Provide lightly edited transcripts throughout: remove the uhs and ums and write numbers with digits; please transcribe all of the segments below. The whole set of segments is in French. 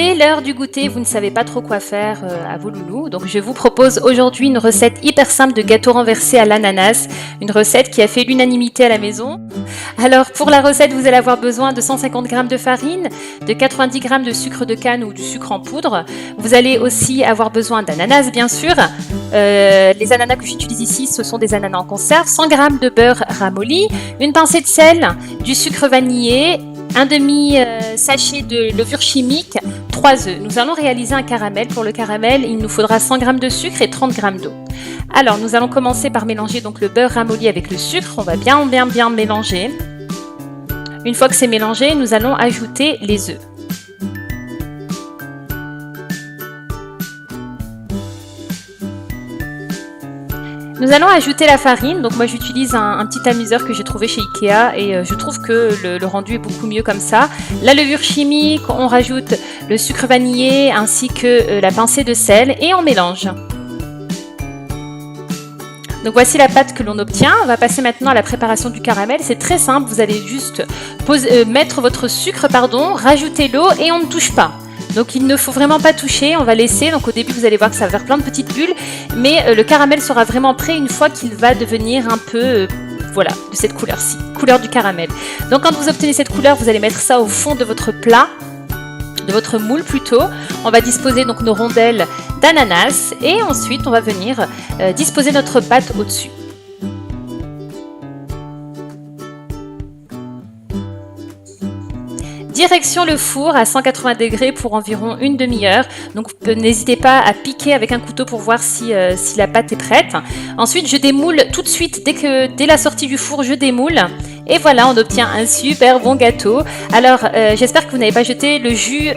C'est l'heure du goûter, vous ne savez pas trop quoi faire à vos loulous. Donc je vous propose aujourd'hui une recette hyper simple de gâteau renversé à l'ananas. Une recette qui a fait l'unanimité à la maison. Alors pour la recette, vous allez avoir besoin de 150 g de farine, de 90 g de sucre de canne ou du sucre en poudre. Vous allez aussi avoir besoin d'ananas bien sûr. Les ananas que j'utilise ici, ce sont des ananas en conserve. 100 g de beurre ramolli, une pincée de sel, du sucre vanillé, un demi-sachet de levure chimique, 3 œufs. Nous allons réaliser un caramel. Pour le caramel, il nous faudra 100 g de sucre et 30 g d'eau. Alors, nous allons commencer par mélanger donc le beurre ramolli avec le sucre. On va bien mélanger. Une fois que c'est mélangé, nous allons ajouter les œufs. Nous allons ajouter la farine. Donc moi j'utilise un petit amuseur que j'ai trouvé chez Ikea et je trouve que le rendu est beaucoup mieux comme ça. La levure chimique, on rajoute le sucre vanillé ainsi que la pincée de sel et on mélange. Donc voici la pâte que l'on obtient. On va passer maintenant à la préparation du caramel. C'est très simple, vous allez juste mettre votre sucre, rajouter l'eau et on ne touche pas. Donc il ne faut vraiment pas toucher, on va laisser. Donc au début vous allez voir que ça va faire plein de petites bulles, mais le caramel sera vraiment prêt une fois qu'il va devenir un peu, voilà, de cette couleur-ci, couleur du caramel. Donc quand vous obtenez cette couleur, vous allez mettre ça au fond de votre plat, de votre moule plutôt. On va disposer donc nos rondelles d'ananas et ensuite on va venir disposer notre pâte au-dessus. Direction le four à 180 degrés pour environ une demi-heure. Donc n'hésitez pas à piquer avec un couteau pour voir si la pâte est prête. Ensuite, je démoule tout de suite, dès la sortie du four, je démoule. Et voilà, on obtient un super bon gâteau. Alors, j'espère que vous n'avez pas jeté le jus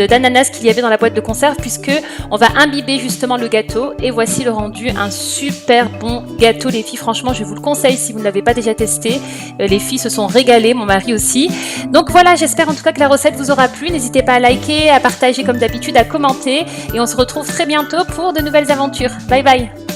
d'ananas qu'il y avait dans la boîte de conserve puisque on va imbiber justement le gâteau. Et voici le rendu, un super bon gâteau les filles. Franchement, je vous le conseille si vous ne l'avez pas déjà testé. Les filles se sont régalées, mon mari aussi. Donc voilà, j'espère en tout cas que la recette vous aura plu. N'hésitez pas à liker, à partager comme d'habitude, à commenter. Et on se retrouve très bientôt pour de nouvelles aventures. Bye bye!